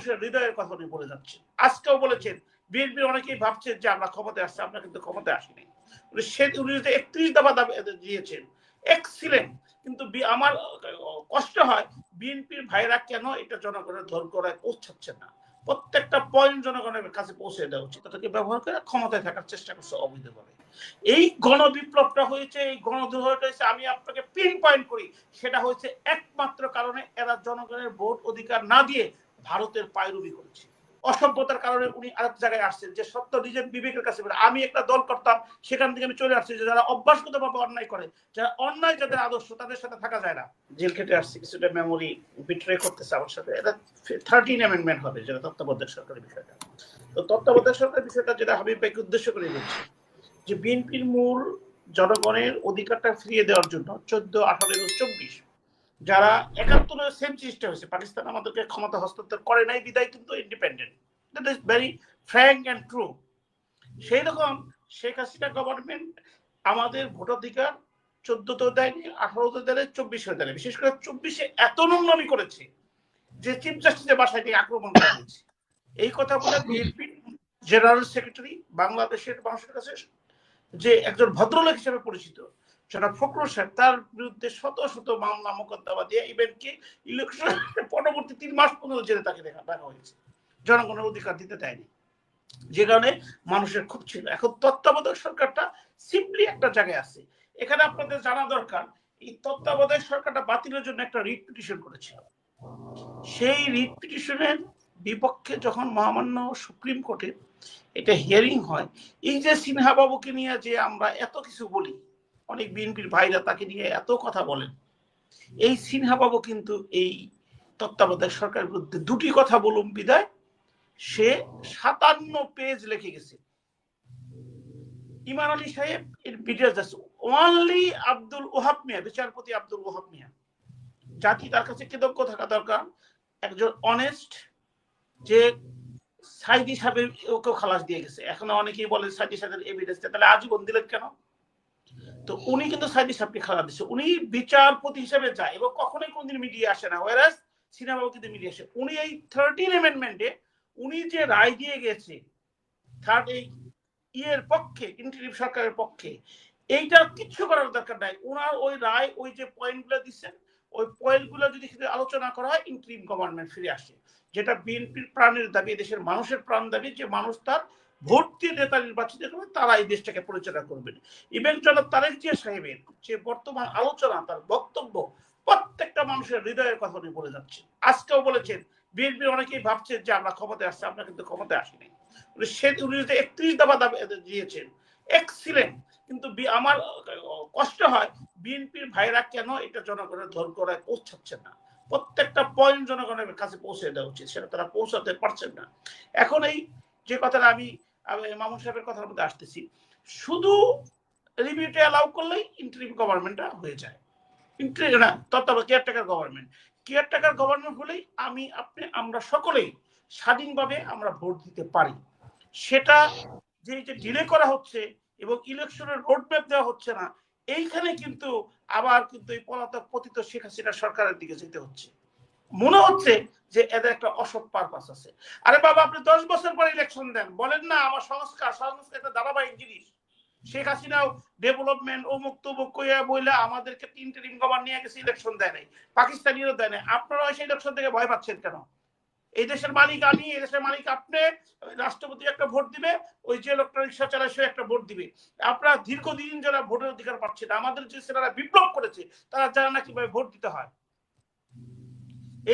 মানুষের হৃদয়ের কথা উনি বলে যাচ্ছেন। আজকেও বলেছেন বিএনপি অনেকেই ভাবছেন যে আমরা ক্ষমতায় আসছি, আমরা কিন্তু ক্ষমতায় আসিনি। উনি যে 31 দফা দাবি দিয়েছেন, এক্সিলেন্ট। কিন্তু আমার কষ্ট হয় বিএনপির ভাইরা কেন এটা জনগণের ধৈর্যরায় পৌঁছাচ্ছে না। প্রত্যেকটা পয়েন্ট জনগণের কাছে পৌঁছে দেওয়া উচিত। তাদেরকে ব্যবহার করে ক্ষমতায় থাকার চেষ্টা করছে অবৈধভাবে। এই গণবিপ্লবটা হয়েছে, এই গণদুর্ঘটনা হয়েছে, আমি আপনাকে পিন পয়েন্ট করি, সেটা হয়েছে একমাত্র কারণে এরা জনগণের ভোট অধিকার না দিয়ে ভারতের পায়রবি করেছে। অসভ্যতার কারণে উনি আরেক জায়গায় আসছেন, যে সত্য নিজের বিবেকের কাছে। আমি একটা দল করতাম, সেখান থেকে আমি চলে আসছি, যে যারা অভ্যাসগতভাবে অন্যায় করে, যারা অন্যায় যাদের আদর্শ, তাদের সাথে থাকা যায় না। জেল খেটে আসছি, কিছুটা মেমোরি বিট্রে করতেছে আমার সাথে। এটা 13 অ্যামেন্ডমেন্ট হবে, যেটা তত্ত্বাবধায়ক সরকারের বিষয়টা। তো তত্ত্বাবধায়ক সরকারের বিষয়টা যেটা হাবিব ভাইকে উদ্দেশ্য করে বলছি, যে বিএনপির মূল জনগণের অধিকারটা ফিরিয়ে দেওয়ার জন্য 14, 18 এবং 24 যারা 71 সেম জিনিসটা হয়েছে, পাকিস্তান আমাদেরকে ক্ষমতা হস্তান্তর করে নাই বিদায় কিন্তু independent. That is very frank and true. সেই রকম শেখ হাসিনা গভর্নমেন্ট আমাদের ভোটাধিকার 14 দেয়নি, 18 দেয়, 24 দেয়। বিশেষ করে 24 এত নোংরামি করেছে যে চিফ জাস্টিসের বাসায় দিয়ে আক্রমণ করা হয়েছে। এই কথা বলে বিএনপি জেনারেল সেক্রেটারি বাংলাদেশের মানুষের কাছে যে একজন ভদ্রলোক হিসেবে পরিচিত জনাব ফখরুল সাহেব, তার বিরুদ্ধে শত শত মামলা মোকদ্দমা দিয়ে ইভেন কি ইলেকশন পরবর্তী 3 মাস পর্যন্ত জেলে তাকে দেখা হয়েছে। জনগণের অধিকার দিতে দেয়নি, যে কারণে মানুষের খুব ছিল। এখন তত্ত্বাবধায়ক সরকারটা সিম্পলি একটা জায়গায় আছে। এখানে আপনাদের জানা দরকার, এই তত্ত্বাবধায়ক সরকারটা বাতিলের জন্য একটা রিট পিটিশন করেছিল। সেই রিট পিটিশনের বিপক্ষে যখন মহামান্য সুপ্রিম কোর্টে এটা হিয়ারিং হয়, এই যে সিনহা বাবুকে নিয়ে যে আমরা এত কিছু বলি, অনেক বিএনপির ভাইরা তাকে নিয়ে এত কথা বলেন, এই সিনহা বাবু কিন্তু এই তত্ত্বাবধায়ক সরকারের বিরুদ্ধে দুটি কথা বলুন বিদায় সে 57 পেজ লিখে গেছে। ইমান আলী সাহেব এর ভিডিও যাচ্ছে, ওনলি আব্দুল ওহাব মিয়া, বিচারপতি আব্দুল ওহাব মিয়া, জাতি তার কাছে কৃতজ্ঞ থাকা দরকার। একজন অনেস্ট, যে সাইদি সাহেবের ওকেও খালাস দিয়ে গেছে। এখনো অনেকেই বলে সাইদি সাহেবের এভিডেন্স, তাহলে আজীবন দিলেন কেন? তো উনি কিন্তু সাইদি সাহেবকে খালাস দিচ্ছে। উনি বিচারপতি হিসেবে যায় এবং কখনোই কোনদিন মিডিয়া আসে না, ওয়ারাস সিনেমা কিন্তু মিডিয়া আসে। উনি এই 13 অ্যামেন্ডমেন্টে উনি যে রায় দিয়ে গেছে থার্ড এই ইয়ের পক্ষে, ইন্টারিম সরকারের পক্ষে, এইটা কিচ্ছু করার দরকার নাই। ওনার ওই রায়, ওই যে পয়েন্টগুলো দিচ্ছেন, ওই পয়েন্টগুলো যদি আলোচনা করা হয়, ইন্টারিম গভর্নমেন্ট ফিরে আসে, যেটা বিএনপির প্রাণের দাবি, দেশের মানুষের প্রাণ দাবি, যে মানুষ তার ভোট দিয়ে নেতা নির্বাচিত করবে, তারা এই দেশটাকে পরিচালনা করবেন। ইভেন জনাব তারেক জিয়া সাহেবের যে বর্তমান আলোচনা, তার বক্তব্য প্রত্যেকটা মানুষের হৃদয়ের কথা উনি বলে যাচ্ছেন। আজকেও বলেছেন বিএনপির অনেকেই ভাবছেন যে আমরা ক্ষমতায় আসছি, আমরা কিন্তু ক্ষমতায় আসিনি। উনি যে 31 দফা দাবি দিয়েছেন, এক্সিলেন্ট। কিন্তু আমার কষ্ট হয় বিএনপির ভাইরা কেন এটা জনগণের ধৈর্যরায় পৌঁছাচ্ছে না। প্রত্যেকটা পয়েন্ট জনগণের কাছে পৌঁছে দেওয়া উচিত, সেটা তারা পৌঁছাতে পারছেন না। এখন এই যে কথাটা আমি মামুন সাহেবের কথার মধ্যে আসতেছি, শুধু রিভিউটা অ্যালাউ করলেই ইন্টারিম গভর্নমেন্টটা হয়ে যায়। ইন্টারিম না, তত্ত্বাবধায়ক কেয়ারটেকার গভর্নমেন্ট। কেয়ারটেকার গভর্নমেন্ট হলেই আমি আপনি আমরা সকলেই স্বাধীনভাবে আমরা ভোট দিতে পারি। সেটা যে ডিলে করা হচ্ছে এবং ইলেকশনের রোডম্যাপ দেওয়া হচ্ছে না, এইখানে কিন্তু আবার কিন্তু এই পলাতক পতিত শেখ হাসিনা সরকারের দিকে যেতে হচ্ছে। মনে হচ্ছে যে এদের একটা অসৎ পারপাস আছে। আরে বাবা, আপনি 10 বছর পর ইলেকশন দেন, বলেন না আমার সংস্কার একটা ধারাবাহিক জিনিস। শেখ হাসিনাও ডেভেলপমেন্ট অমুক তমুক কইয়া বইলা আমাদেরকে 3 টিম গভর্নমেন্ট নিয়ে গেছে, ইলেকশন দেয় নাই, পাকিস্তানিরও দেয় নাই। আপনারা সেই ইলেকশন থেকে ভয় পাচ্ছেন কেন? এই দেশের মালিক আমি, এই দেশের মালিক আপনি। রাষ্ট্রপতি একটা ভোট দিবে, ওই যে লোকটা রিক্সা চালায় সে একটা ভোট দিবে। আপনারা দীর্ঘদিন যারা ভোটের অধিকার পাচ্ছে না, আমাদের যে ছেলেরা বিপ্লব করেছে তারা জানে না কিভাবে ভোট দিতে হয়।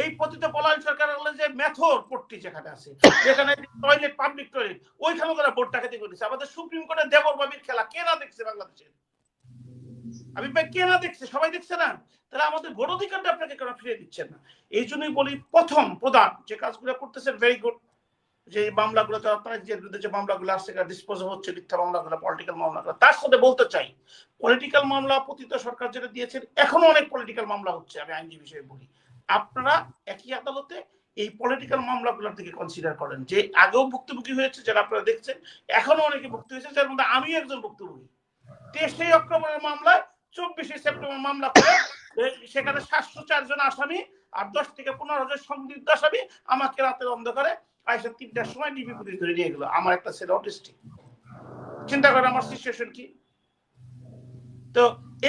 এই পতিত পলায়ন সরকার যে মেথর পট্টি যেখানে আছে, যেখানে টয়লেট, পাবলিক টয়লেট, ওইখানে তারা ভোট ডাকাতি করেছে। আমাদের সুপ্রিম কোর্টের দেবর বাবির খেলা কে না দেখছে বাংলাদেশের? আমি ভাই কে না দেখছে? সবাই দেখছে না? তাহলে আমাদের ভোট অধিকারটা আপনাকে কেন ফিরিয়ে দিচ্ছেন না? এই জন্যই বলি, প্রথম প্রধান যে কাজগুলো করতেছেন ভেরি গুড, যে মামলাগুলো আপনার যে বিরুদ্ধে যে মামলাগুলো আসছে ডিসপোজ হচ্ছে, মিথ্যা মামলাগুলো, পলিটিক্যাল মামলাগুলো, তার সাথে বলতে চাই পলিটিক্যাল মামলা পতিত সরকার যেটা দিয়েছেন, এখনো অনেক পলিটিক্যাল মামলা হচ্ছে। আমি আইনজীবী হিসেবে বলি, আপনারা একই আদালতে এই পলিটিক্যাল মামলাগুলোর দিকে কনসিডার করেন। যে আগেও ভুক্তভোগী হয়েছে যারা আপনারা দেখছেন, এখনো অনেকে ভুক্ত হয়েছে, যার মধ্যে আমি একজন ভুক্তভোগী। 23 অক্টোবরের মামলায় 24 সেপ্টেম্বর মামলা করে সেখানে 704 জন আসামি আর 10 থেকে 15,000 সন্দিগ্ধ আসামি আমাকে রাতের অন্ধকারে আইসা 3টার সময় ডিবি পুলিশ ধরে নিয়ে গেল। আমার একটা ছেলে অটিস্টিক, চিন্তা করেন আমার সিচুয়েশন কি। তো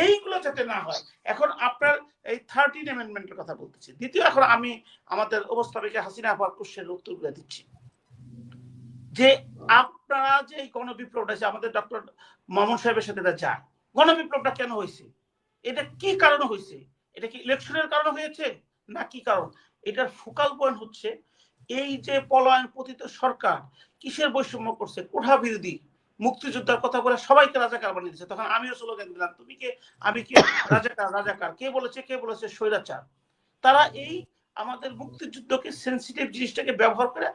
এইগুলো যাতে না হয়, এখন আপনার এই 13 অ্যামেন্ডমেন্টের কথা বলতেছি। দ্বিতীয়, এখন আমি আমাদের উপস্থাপিকা হাসিনা আপার কোশ্চেনের উত্তরগুলো দিচ্ছি যে আপনারা যে গণবিপ্লবটা, আমাদের ডক্টর মামুন সাহেবের সাথে যায়, গণবিপ্লবটা কেন হয়েছে, এটা কি কারণে হয়েছে, এটা কি ইলেকশনের কারণে হয়েছে না কি কারণ? এটার ফোকাল পয়েন্ট হচ্ছে এই যে পলায়ন পতিত সরকার কিসের বৈষম্য করছে, কোঠা বিরোধী মুক্তিযোদ্ধার কথা বলে সবাইকে রাজাকার বানিয়ে দিচ্ছে। তখন আমিও স্লোগান দিলাম, তুমি কে আমি কে, রাজাকার রাজাকার, কে বলেছে স্বৈরাচার। তারা এই আমাদের মুক্তিযুদ্ধকে সেন্সিটিভ জিনিসটাকে ব্যবহার করে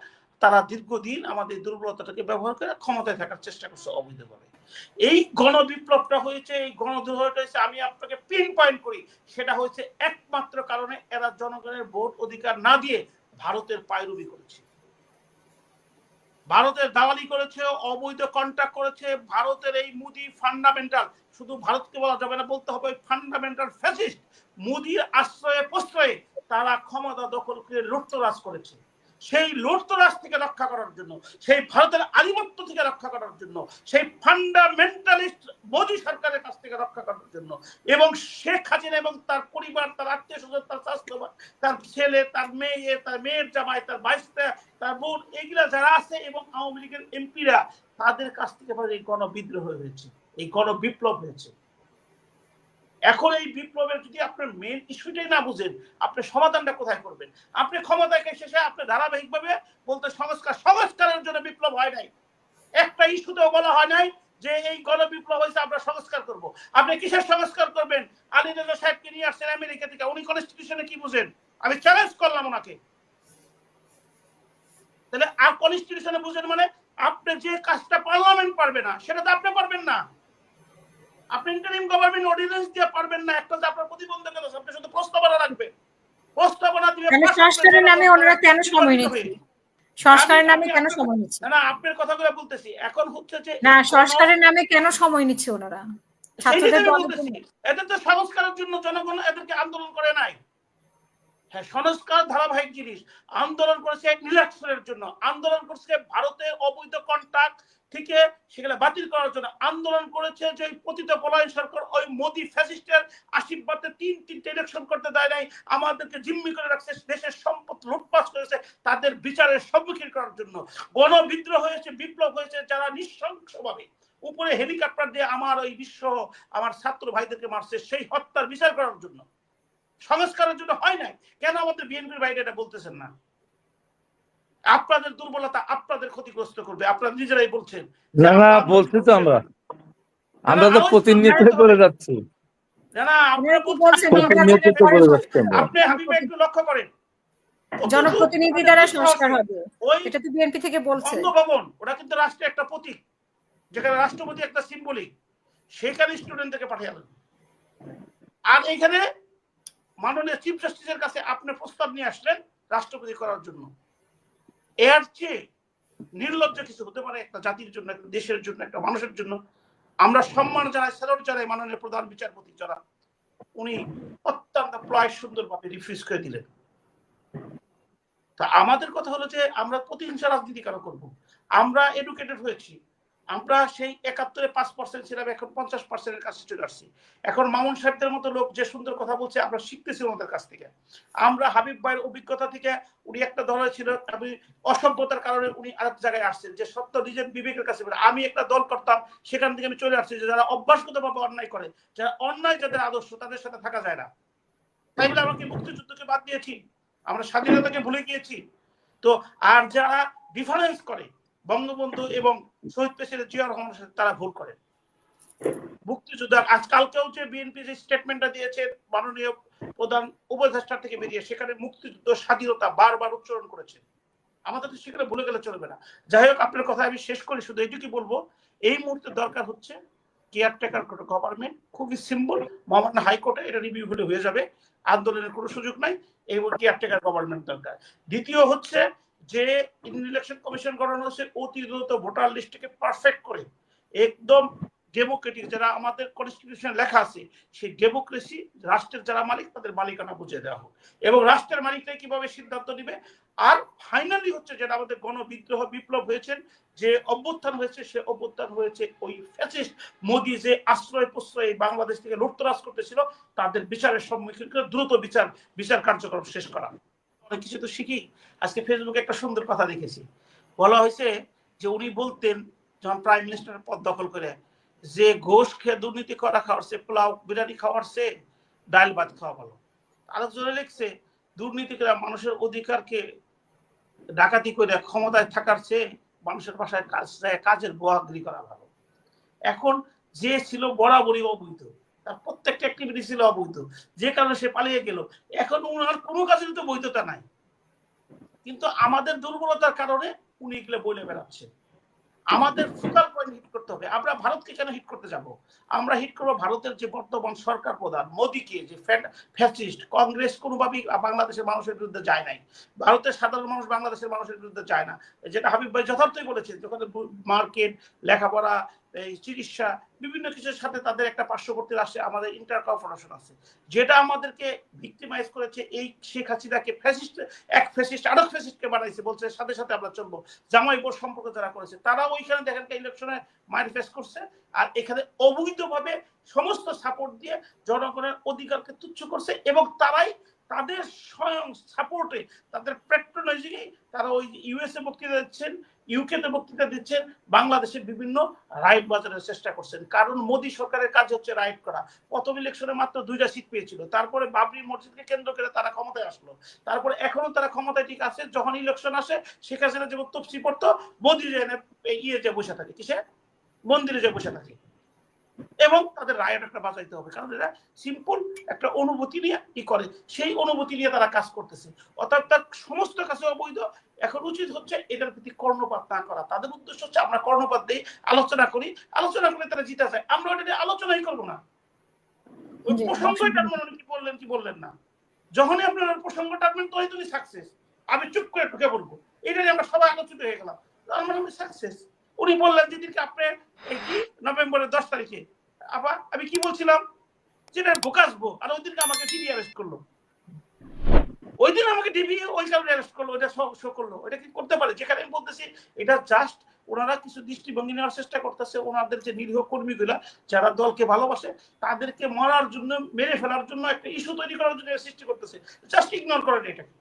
তারা দীর্ঘদিন আমাদের দুর্বলতাটাকে ব্যবহার করে ক্ষমতায় থাকার চেষ্টা করছে অবৈধভাবে। এই গণবিপ্লবটা হয়েছে, এই গণদুর্ঘটনা হয়েছে, আমি আপনাকে পিন পয়েন্ট করি, সেটা হয়েছে একমাত্র কারণে এরা জনগণের ভোট অধিকার না দিয়ে ভারতের পায়রবি করেছে, ভারতের দালালি করেছে, অবৈধ কন্ট্রাক্ট করেছে। ভারতের এই মোদি ফান্ডামেন্টাল, শুধু ভারতকে বলা যাবে না, বলতে হবে ফান্ডামেন্টাল ফ্যাসিস্ট মোদির আশ্রয়ে প্রশ্রয়ে তারা ক্ষমতা দখল করে লুটতরাজ করেছে। সেই লুটতরাজ থেকে রক্ষা করার জন্য, সেই ভারতের আধিপত্য থেকে রক্ষা করার জন্য, সেই ফান্ডামেন্টালিস্ট মোদি সরকারের কাছ থেকে রক্ষা করার জন্য, এবং শেখ হাসিনা এবং তার পরিবার, তার আত্মীয় স্বজন, তার স্বাস্থ্য, তার ছেলে, তার মেয়ে, তার মেয়ের জামাই, তার বাইশটা, তার বোন, এগুলা যারা আছে এবং আওয়ামী লীগের এমপিরা, তাদের কাছ থেকে এই গণবিদ্রোহ হয়েছে, এই গণবিপ্লব হয়েছে। এখন এই বিপ্লবের যদি আপনার মেন ইস্যুটাই না বুঝেন, আপনি সমাধানটা কোথায় করবেন? আপনি ক্ষমতাকে শেষে আপনি ধারাবাহিকভাবে বলতে সংস্কারের জন্য বিপ্লব হয় নাই, একটা ইস্যুতেও বলা হয় নাই যে এই গণবিপ্লব হয়েছে আমরা সংস্কার করব। আপনি কিসের সংস্কার করবেন? আলী রেজা সাহেবকে নিয়ে আসছেন আমেরিকা থেকে, উনি কনস্টিটিউশনে কি বুঝেন? আমি চ্যালেঞ্জ করলাম ওনাকে। তাহলে আর কনস্টিটিউশনে বুঝেন মানে আপনি যে কাজটা পার্লামেন্ট পারবে না সেটা তো আপনি পারবেন না, আপনি ইন্টারিম গভর্নমেন্ট অর্ডিন্যান্স দিয়ে পারবেন না। একটা যে আপনার প্রতিবন্ধক আছে, আপনি শুধু প্রস্তাবনা রাখবেন, প্রস্তাবনা দিয়ে সংস্কারের নামে ওনারা কেন সময় নিচ্ছে? সংস্কারের নামে কেন সময় নিচ্ছে? না আপনার কথাগুলো বলতেছি। এখন হচ্ছে যে না, সংস্কারের নামে কেন সময় নিচ্ছে ওনারা? ছাত্রদের বলতেছি এদের তো সংস্কারের জন্য জনগণ এদেরকে আন্দোলন করে নাই। হ্যাঁ, সংস্কার ধারাবাহিক জিনিস। আন্দোলন করেছে ইলেকশনের জন্য, আন্দোলন করছে ভারতের অবৈধ কন্ট্রাক্ট থেকে সেগুলো বাতিল করার জন্য, আন্দোলন করেছে যে পতিত পলায়ন সরকার ওই মোদি ফ্যাসিস্টের আশীর্বাদে তিনটে ইলেকশন করতে দেয় নাই, আমাদেরকে জিম্মি করে রাখছে, দেশের সম্পদ লুটপাট করেছে, তাদের বিচারের সম্মুখীন করার জন্য গণবিদ্রোহ হয়েছে, বিপ্লব হয়েছে। যারা নৃশংসভাবে উপরে হেলিকপ্টার দিয়ে আমার ওই আমার ছাত্র ভাইদেরকে মারছে, সেই হত্যার বিচার করার জন্য, সংস্কারের জন্য হয় নাই। কেন আমাদের বিএনপির বাইরে এটা বলতেছেন না? আপনাদের দুর্বলতা আপনাদের ক্ষতিগ্রস্ত করবে, আপনারা নিজেরাই বলছেন। না বলছি তো আমরা তো প্রতিনিধিত্ব করে যাচ্ছি। আপনি হাবিবা একটু লক্ষ্য করেন, জনপ্রতিনিধি দ্বারা সংস্কার হবে, এটা তো বিএনপি থেকে বলছে। বঙ্গভবন ওটা কিন্তু রাষ্ট্রের একটা প্রতীক, যেখানে রাষ্ট্রপতি একটা সিম্বলিক, সেখানে স্টুডেন্টদেরকে পাঠালেন। আর এখানে মাননীয় চিফ জাস্টিসের কাছে আপনি প্রস্তাব নিয়ে আসলেন রাষ্ট্রপতি করার জন্য। এর চেয়ে নির্লজ্জ কিছু হতে পারে একটা জাতির জন্য, একটা দেশের জন্য, একটা মানুষের জন্য? আমরা সম্মান জানাই, স্যালুট জানাই মাননীয় প্রধান বিচারপতি যারা, উনি অত্যন্ত প্রায় সুন্দরভাবে রিফিউজ করে দিলেন। তা আমাদের কথা হলো যে আমরা প্রতিহিংসা রাজনীতি কেন করবো? আমরা এডুকেটেড হয়েছি, আমরা সেই 71-এ 5% ছিলাম, এখন 50%-এর কাছে চলে আসছি। এখন মামুন সাহেবদের মতো লোক যে সুন্দর কথা বলছে আমরা শিখতেছি ওনাদের কাছ থেকে। আমরা হাবিব ভাইয়ের অভিজ্ঞতা থেকে, উনি একটা দলে ছিল, অসভ্যতার কারণে উনি আরেক জায়গায় আসছেন, যে সত্য নিজের বিবেকের কাছে। আমি একটা দল করতাম, সেখান থেকে আমি চলে আসছি, যে যারা অভ্যাসগতভাবে অন্যায় করে, যারা অন্যায়, যাদের আদর্শ, তাদের সাথে থাকা যায় না। তাই বলে আমাকে মুক্তিযুদ্ধকে বাদ দিয়েছি, আমরা স্বাধীনতাকে ভুলে গিয়েছি তো? আর যারা ডিফারেন্স করে বঙ্গবন্ধু এবং শহীদ প্রেসিডেন্ট জিয়া রহমানের সাথে, তারা ভুল করে। মুক্তিযুদ্ধ আজকালকেও যে বিএনপি যে স্টেটমেন্টটা দিয়েছে মাননীয় প্রধান উপদেষ্টার থেকে বেরিয়ে, সেখানে মুক্তিযুদ্ধ স্বাধীনতা বারবার উচ্চারণ করেছে। আমাদের তো সেখানে ভুলে গেলে চলবে না। যাই হোক, আপনার কথা আমি শেষ করি, শুধু এইটুকু বলবো, এই মুহূর্তে দরকার হচ্ছে কেয়ারটেকার গভর্নমেন্ট। খুবই সিম্পল, মহামান্য হাইকোর্টে এটা রিভিউ হয়ে যাবে, আন্দোলনের কোনো সুযোগ নাই, এই কেয়ারটেকার গভর্নমেন্ট দরকার। দ্বিতীয় হচ্ছে যে ইলেকশন কমিশন গঠন হচ্ছে, অতি দ্রুত ভোটার লিস্টকে পারফেক্ট করে একদম ডেমোক্রেটিক, যারা আমাদের কনস্টিটিউশনে লেখা আছে সেই ডেমোক্রেসি, রাষ্ট্রের যারা মালিক তাদের মালিকানা বুঝিয়ে দেওয়া হোক এবং রাষ্ট্রের মালিকরাই কিভাবে সিদ্ধান্ত নিবে। আর ফাইনালি হচ্ছে যেটা আমাদের গণবিদ্রোহ বিপ্লব হয়েছে, যে অভ্যুত্থান হয়েছে, সে অভ্যুত্থান হয়েছে ওই ফ্যাসিস্ট মোদি যে আশ্রয় প্রশ্রয় বাংলাদেশ থেকে লুটতরাজ করতেছিল তাদের বিচারের সম্মুখীন করে দ্রুত বিচার কার্যক্রম শেষ করা। অনেক কিছু তো শিখি। আজকে ফেসবুকে একটা সুন্দর কথা দেখেছি, বলা হয়েছে যে উনি বলতেন যখন প্রাইম মিনিস্টারের পদ দখল করে, যে ঘোষ খেয়ে দুর্নীতি করা খাওয়াচ্ছে, পোলাও বিরিয়ানি খাওয়াচ্ছে, ডাল ভাত খাওয়া ভালো। আরেকজনে লিখছে দুর্নীতি করে মানুষের অধিকারকে ডাকাতি করে ক্ষমতায় থাকার চেয়ে মানুষের বাসায় কাজের বোয়াগিরি করা ভালো। এখন যে ছিল বরাবরই অবৈধ, তার প্রত্যেকটা অ্যাক্টিভিটি ছিল অবৈধ, যে কারণে সে পালিয়ে গেল। এখন ওনার কোনো কাজের তো বৈধতা নাই, কিন্তু আমাদের দুর্বলতার কারণে উনি এগুলো বলে বেড়াচ্ছে। আমাদের ফোকাল পয়েন্ট হিট করতে হবে। আমরা ভারতকে কেন হিট করতে যাব? আমরা হিট করবো ভারতের যে বর্তমান সরকার প্রধান মোদীকে, যে ফ্যাসিস্ট। কংগ্রেস কোনোভাবেই বাংলাদেশের মানুষের বিরুদ্ধে যায় নাই, ভারতের সাধারণ মানুষ বাংলাদেশের মানুষের বিরুদ্ধে যায় না। যেটা হাবিব ভাই যথার্থই বলেছেন, যখন মার্কেট, লেখাপড়া, এই চিকিৎসা, বিভিন্ন কিছুর সাথে তাদের একটা পার্শ্ববর্তী রাষ্ট্রে আমাদের ইন্টার কর্পোরেশন আছে, যেটা আমাদেরকে ভিক্টিমাইজ করেছে। এই শেখ হাসিনাকে ফ্যাসিস্ট, এক ফ্যাসিস্ট আরেক ফ্যাসিস্টকে বানাইছে, বলছে সাথে সাথে আমরা চলবো। জামাই বোর সম্পর্ক যারা করেছে তারা ওইখানে দেখেন ইলেকশনে ম্যানিফেস্ট করছে, আর এখানে অবৈধভাবে সমস্ত সাপোর্ট দিয়ে জনগণের অধিকারকে তুচ্ছ করছে। এবং তারাই তাদের স্বয়ং সাপোর্টে, তাদের প্যাট্রোনাইজিংয়ে তারা ওই ইউএসএ বক্তৃতা দিচ্ছেন, ইউকেতে বক্তৃতা দিচ্ছেন, বাংলাদেশের বিভিন্ন রাইট বাজারের চেষ্টা করছেন। কারণ মোদী সরকারের কাজ হচ্ছে রাইট করা। প্রথম ইলেকশনে মাত্র 2টা সিট পেয়েছিল, তারপরে বাবরি মসজিদকে কেন্দ্র করে তারা ক্ষমতায় আসলো, তারপরে এখনো তারা ক্ষমতায় ঠিক আছে। যখন ইলেকশন আসে শেখ হাসিনা যেমন তফসি পড়তো, মোদী যে বসে থাকে, কিসে মন্দিরে যে বসে থাকে, এবং তাদের রায়ট একটা বাঁচাইতে হবে। কারণ এরা সিম্পল একটা অনুভূতি নিয়ে কি করে, সেই অনুভূতি নিয়ে তারা কাজ করতেছে। অর্থাৎ তার সমস্ত কাছে অবৈধ। এখন উচিত হচ্ছে এটার প্রতি কর্ণপাত না করা। তাদের উদ্দেশ্য হচ্ছে আমরা কর্ণপাত দিই, আলোচনা করি, আলোচনা করে তারা জিতে যায়। আমরা ওটা নিয়ে আলোচনাই করবো না। ওই প্রসঙ্গটা কি বললেন না, যখনই আপনার প্রসঙ্গ টানবেন তখনই সাকসেস। আমি চুপ করে ঢুকে পড়বো, এটা নিয়ে আমরা সবাই আলোচিত হয়ে গেলাম, আমরা সাকসেস। উনি বললেন যেদিনকে আপনি এই কি নভেম্বরের 10 তারিখে, আবার আমি কি বলছিলাম, যেটা ঢোকাসবো, আর ওই দিনকে আমাকে ডিবি অ্যারেস্ট করলো। ওই দিন আমাকে ডিবি ওই কারণে অ্যারেস্ট করলো, ওইটা শো করলো। এটা কি করতে পারে? যেখানে আমি বলতেছি এটা জাস্ট ওনারা কিছু দৃষ্টিভঙ্গি নেওয়ার চেষ্টা করতেছে। ওনাদের যে নিরীহ কর্মীগুলা যারা দলকে ভালোবাসে তাদেরকে মারার জন্য, মেরে ফেলার জন্য একটা ইস্যু তৈরি করার জন্য সৃষ্টি করতেছে। জাস্ট ইগনোর করেন এটাকে।